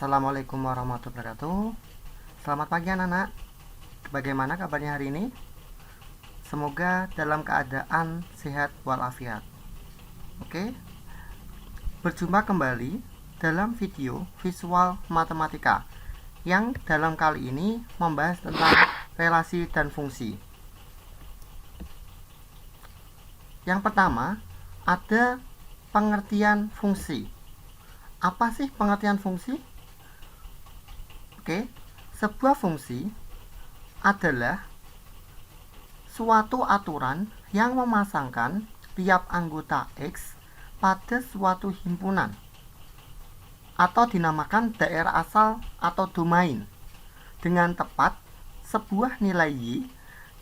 Assalamualaikum warahmatullahi wabarakatuh. Selamat pagi anak-anak. Bagaimana kabarnya hari ini? Semoga dalam keadaan sehat walafiat. Oke. Berjumpa kembali dalam video visual matematika yang dalam kali ini membahas tentang relasi dan fungsi. Yang pertama, ada pengertian fungsi. Apa sih pengertian fungsi? Oke, sebuah fungsi adalah suatu aturan yang memasangkan tiap anggota X pada suatu himpunan atau dinamakan daerah asal atau domain dengan tepat sebuah nilai Y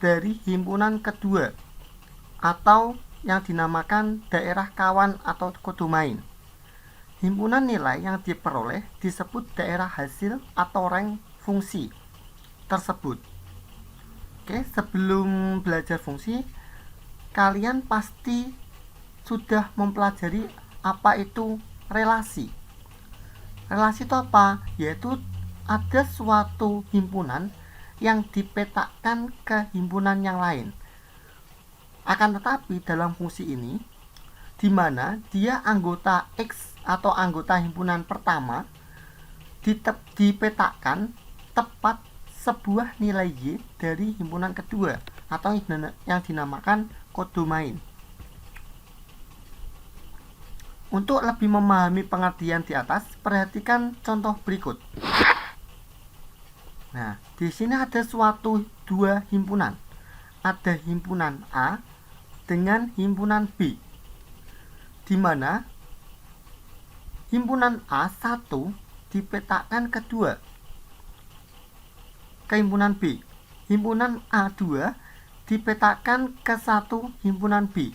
dari himpunan kedua atau yang dinamakan daerah kawan atau kodomain. Himpunan nilai yang diperoleh disebut daerah hasil atau rank fungsi tersebut. Oke, sebelum belajar fungsi, kalian pasti sudah mempelajari apa itu relasi. Relasi itu apa? Yaitu ada suatu himpunan yang dipetakan ke himpunan yang lain. Akan tetapi dalam fungsi ini, di mana dia anggota X atau anggota himpunan pertama dipetakan tepat sebuah nilai Y dari himpunan kedua atau yang dinamakan kodomain. Untuk lebih memahami pengertian di atas, perhatikan contoh berikut. Nah, di sini ada dua himpunan. Ada himpunan A dengan himpunan B, di mana himpunan A1 dipetakan kedua ke himpunan B. Himpunan A2 dipetakan ke satu himpunan B.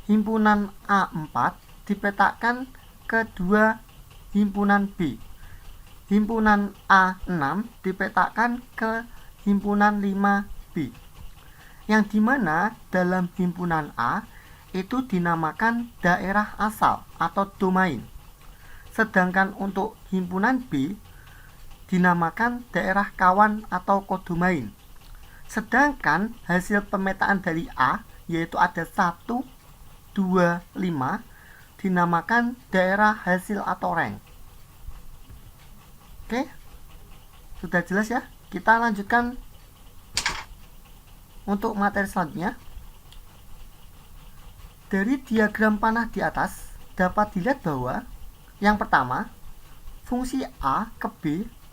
Himpunan A4 dipetakan ke dua himpunan B. Himpunan A6 dipetakan ke himpunan 5B. Yang dimana dalam himpunan A itu dinamakan daerah asal atau domain. Sedangkan untuk himpunan B dinamakan daerah kawan atau kodomain. Sedangkan hasil pemetaan dari A, yaitu ada 1, 2, 5, dinamakan daerah hasil atau rank. Oke, sudah jelas ya? Kita lanjutkan untuk materi selanjutnya. Dari diagram panah di atas dapat dilihat bahwa yang pertama, fungsi A ke B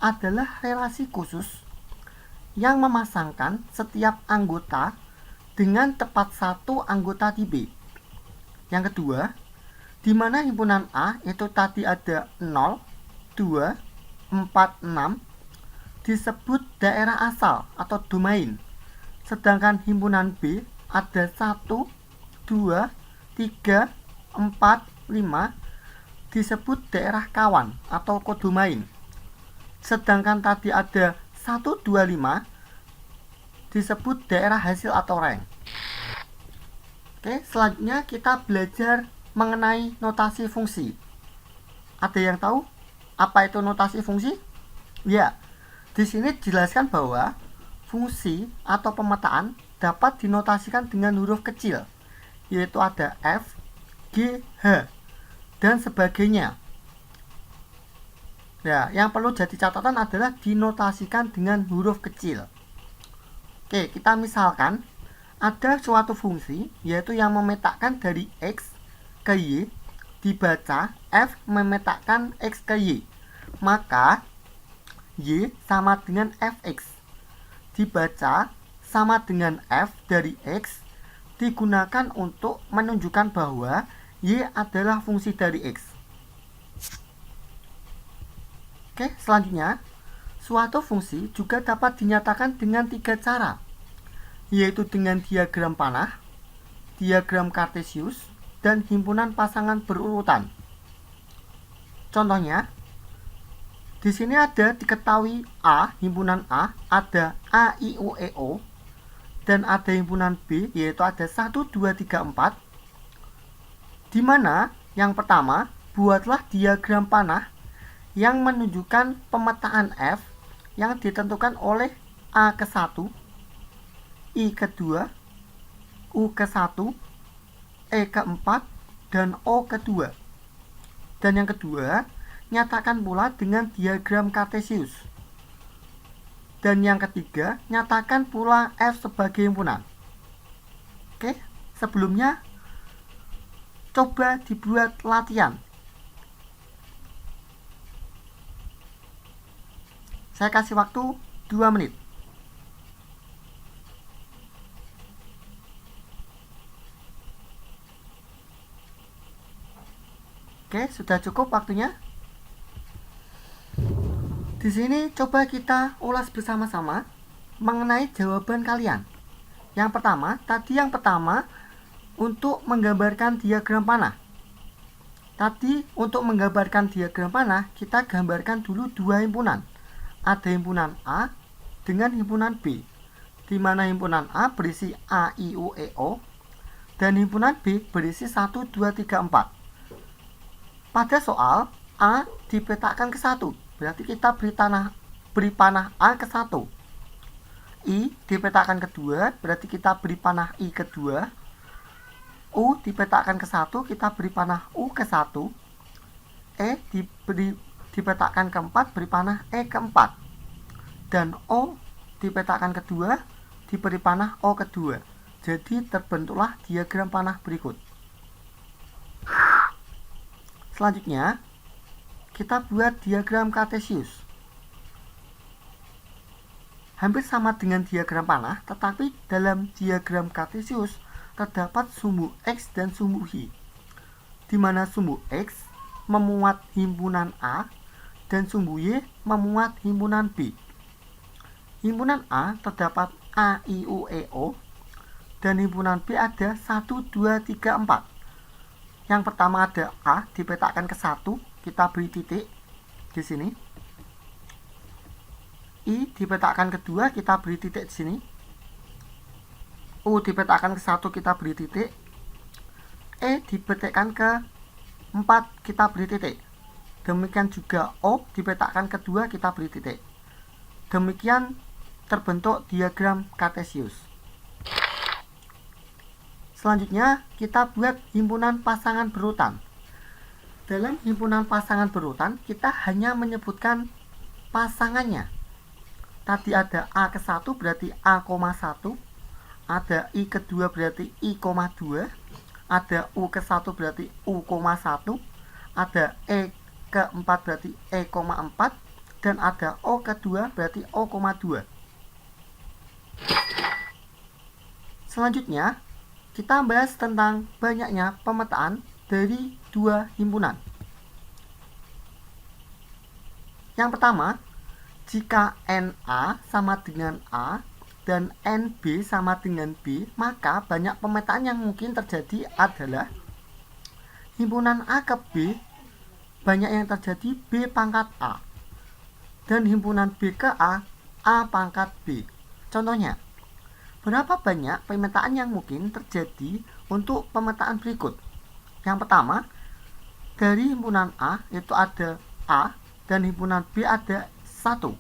adalah relasi khusus yang memasangkan setiap anggota dengan tepat satu anggota di B. Yang kedua, di mana himpunan A itu tadi ada 0, 2, 4, 6 disebut daerah asal atau domain. Sedangkan himpunan B ada 1, 2, 3, 4, 5 disebut daerah kawan atau kodomain. Sedangkan tadi ada 1, 2, 5 disebut daerah hasil atau rank. Oke, selanjutnya kita belajar mengenai notasi fungsi. Ada yang tahu apa itu notasi fungsi? Ya, di sini dijelaskan bahwa fungsi atau pemetaan dapat dinotasikan dengan huruf kecil, yaitu ada F, G, H dan sebagainya. Ya, yang perlu jadi catatan adalah dinotasikan dengan huruf kecil. Oke, kita misalkan ada suatu fungsi yaitu yang memetakan dari X ke Y, dibaca F memetakan X ke Y, maka Y sama dengan Fx, dibaca sama dengan F dari X, digunakan untuk menunjukkan bahwa Y adalah fungsi dari X. Oke, selanjutnya, suatu fungsi juga dapat dinyatakan dengan 3 cara, yaitu dengan diagram panah, diagram kartesius, dan himpunan pasangan berurutan. Contohnya, di sini ada diketahui A, himpunan A, ada A, I, U, E, O, dan ada himpunan B, yaitu ada 1, 2, 3, 4, di mana yang pertama, buatlah diagram panah yang menunjukkan pemetaan F yang ditentukan oleh A ke 1, I ke 2, U ke 1, E ke 4, dan O ke 2. Dan yang kedua, nyatakan pula dengan diagram kartesius. Dan yang ketiga, nyatakan pula F sebagai himpunan. Oke, sebelumnya coba dibuat latihan. Saya kasih waktu 2 menit. Oke, sudah cukup waktunya. Di sini coba kita ulas bersama-sama mengenai jawaban kalian. Yang pertama, untuk menggambarkan diagram panah. Tadi untuk menggambarkan diagram panah, kita gambarkan dulu dua himpunan. Ada himpunan A dengan himpunan B, di mana himpunan A berisi A, I, U, E, O, dan himpunan B berisi 1, 2, 3, 4. Pada soal, A dipetakan ke 1, berarti kita beri panah A ke 1. I dipetakan ke 2, berarti kita beri panah I ke 2. U dipetakan ke 1, kita beri panah U ke 1. E dipetakan ke 4, beri panah E ke 4. Dan O dipetakan ke 2, diberi panah O ke 2. Jadi terbentuklah diagram panah berikut. Selanjutnya, kita buat diagram kartesius. Hampir sama dengan diagram panah, tetapi dalam diagram kartesius terdapat sumbu X dan sumbu Y, di mana sumbu X memuat himpunan A dan sumbu Y memuat himpunan B. Himpunan A terdapat A, I, U, E, O, dan himpunan B ada 1, 2, 3, 4. Yang pertama ada A dipetakan ke 1, kita beri titik di sini. I dipetakan ke 2, kita beri titik di sini. U dipetakan ke 1, kita beri titik. E dipetakan ke 4, kita beri titik. Demikian juga O dipetakan ke 2, kita beri titik. Demikian terbentuk diagram kartesius. Selanjutnya, kita buat himpunan pasangan berurutan. Dalam himpunan pasangan berurutan, kita hanya menyebutkan pasangannya. Tadi ada A ke 1 berarti A, 1. Ada I ke 2 berarti I, 2. Ada U ke 1 berarti U, 1. Ada E ke 4 berarti E, 4. Dan ada O ke 2 berarti O, 2. Selanjutnya, kita bahas tentang banyaknya pemetaan dari dua himpunan. Yang pertama, jika NA sama dengan A dan NB sama dengan B, maka banyak pemetaan yang mungkin terjadi adalah himpunan A ke B, banyak yang terjadi B pangkat A, dan himpunan B ke A pangkat B. Contohnya, berapa banyak pemetaan yang mungkin terjadi untuk pemetaan berikut? Yang pertama, dari himpunan A itu ada A dan himpunan B ada 1.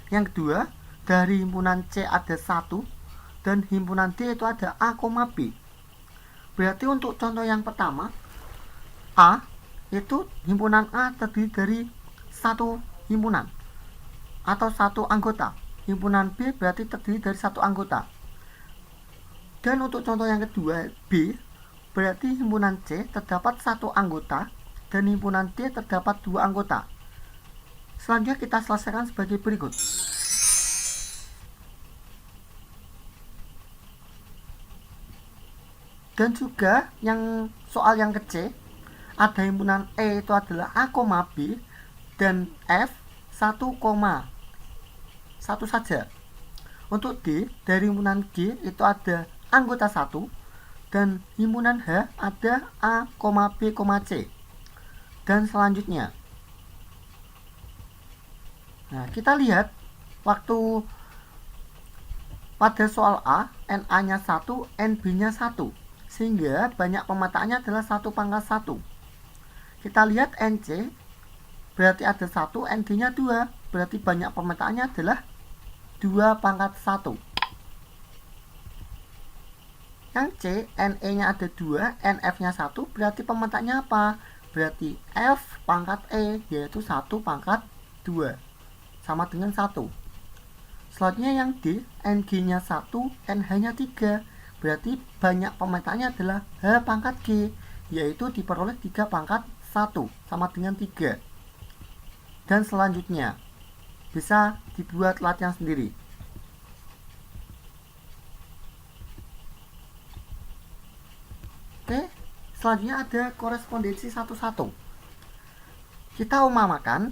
Yang kedua, dari himpunan C ada 1 dan himpunan D itu ada A, B. Berarti untuk contoh yang pertama, A itu himpunan A terdiri dari 1 himpunan atau 1 anggota. Himpunan B berarti terdiri dari 1 anggota. Dan untuk contoh yang kedua, B, berarti himpunan C terdapat 1 anggota dan himpunan D terdapat 2 anggota. Selanjutnya kita selesaikan sebagai berikut. Dan juga yang soal yang ke C, ada himpunan E itu adalah A, B dan F 1,1 saja. Untuk D, dari himpunan G itu ada anggota 1 dan himpunan H ada A, B, C. Dan selanjutnya, nah kita lihat waktu pada soal A, NA nya 1, NB nya 1, sehingga banyak pemetaannya adalah 1 pangkat 1. Kita lihat NC berarti ada 1, ND-nya 2. Berarti banyak pemetaannya adalah 2 pangkat 1. Yang C, NE-nya ada 2, NF-nya 1, berarti pemetaannya apa? Berarti F pangkat E, yaitu 1 pangkat 2. Sama dengan 1. Selanjutnya yang D, NG-nya 1, NH-nya 3. Berarti banyak pemetaannya adalah H pangkat G, yaitu diperoleh 3 pangkat 1, sama dengan 3. Dan selanjutnya, bisa dibuat latihan sendiri. Oke, selanjutnya ada korespondensi 1-1. Kita umpamakan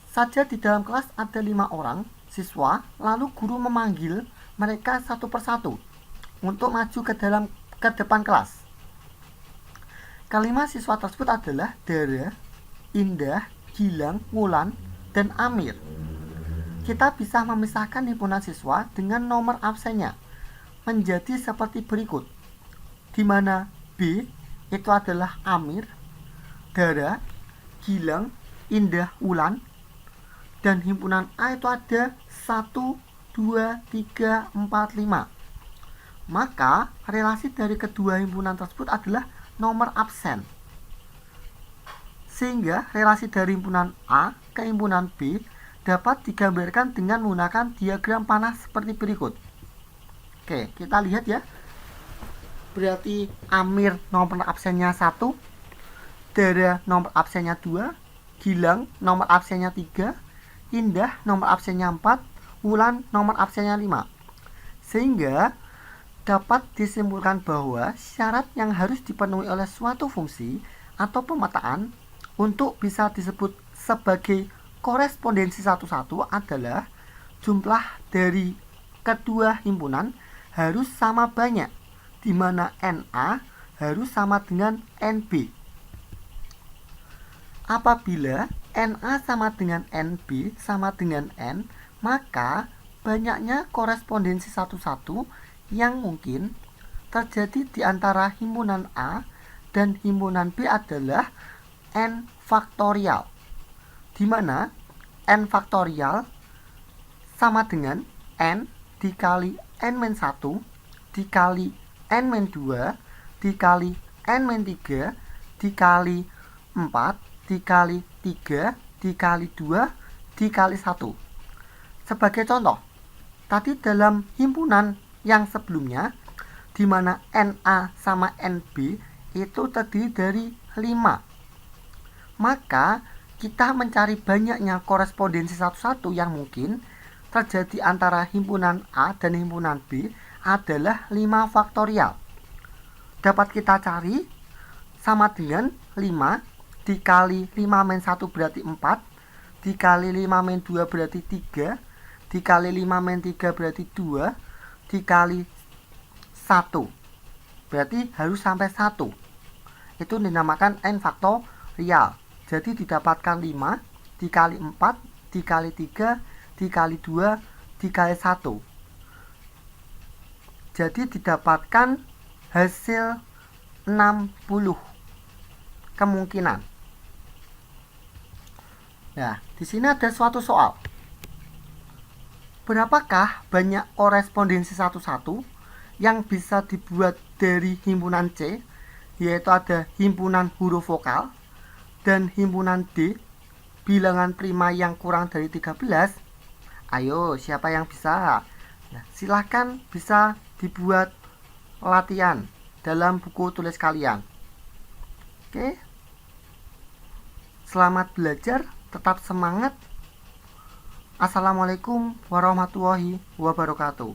saja di dalam kelas ada 5 orang siswa, lalu guru memanggil mereka satu persatu untuk maju ke depan kelas. Kelima siswa tersebut adalah Dara, Indah, Gilang, Wulan, dan Amir. Kita bisa memisahkan himpunan siswa dengan nomor absennya menjadi seperti berikut, di mana B itu adalah Amir, Dara, Gilang, Indah, Wulan, dan himpunan A itu ada 1, 2, 3, 4, 5. Maka relasi dari kedua himpunan tersebut adalah nomor absen. Sehingga relasi dari himpunan A ke himpunan B dapat digambarkan dengan menggunakan diagram panah seperti berikut. Oke, kita lihat ya. Berarti Amir nomor absennya 1, Dara nomor absennya 2, Gilang nomor absennya 3, Indah nomor absennya 4, Wulan nomor absennya 5. Sehingga dapat disimpulkan bahwa syarat yang harus dipenuhi oleh suatu fungsi atau pemetaan untuk bisa disebut sebagai korespondensi 1-1 adalah jumlah dari kedua himpunan harus sama banyak, di mana NA harus sama dengan NB. Apabila NA sama dengan NB sama dengan N, maka banyaknya korespondensi 1-1 yang mungkin terjadi di antara himpunan A dan himpunan B adalah N faktorial, di mana N faktorial sama dengan N dikali N-1 dikali N-2 dikali N-3 dikali 4 dikali 3 dikali 2 dikali 1. Sebagai contoh, tadi dalam himpunan yang sebelumnya, di mana NA sama NB itu terdiri dari 5. Maka kita mencari banyaknya korespondensi 1-1 yang mungkin terjadi antara himpunan A dan himpunan B adalah 5 faktorial. Dapat kita cari sama dengan 5 dikali 5-1 berarti 4, dikali 5-2 berarti 3, dikali 5-3 berarti 2, dikali 1. Berarti harus sampai 1. Itu dinamakan N faktorial. Jadi didapatkan 5 dikali 4 dikali 3 dikali 2 dikali 1. Jadi didapatkan hasil 60 kemungkinan. Nah, di sini ada suatu soal. Berapakah banyak korespondensi 1-1 yang bisa dibuat dari himpunan C, yaitu ada himpunan huruf vokal, dan himpunan D, bilangan prima yang kurang dari 13. Ayo, siapa yang bisa? Nah, silahkan bisa dibuat latihan dalam buku tulis kalian. Oke. Selamat belajar, tetap semangat. Assalamualaikum warahmatullahi wabarakatuh.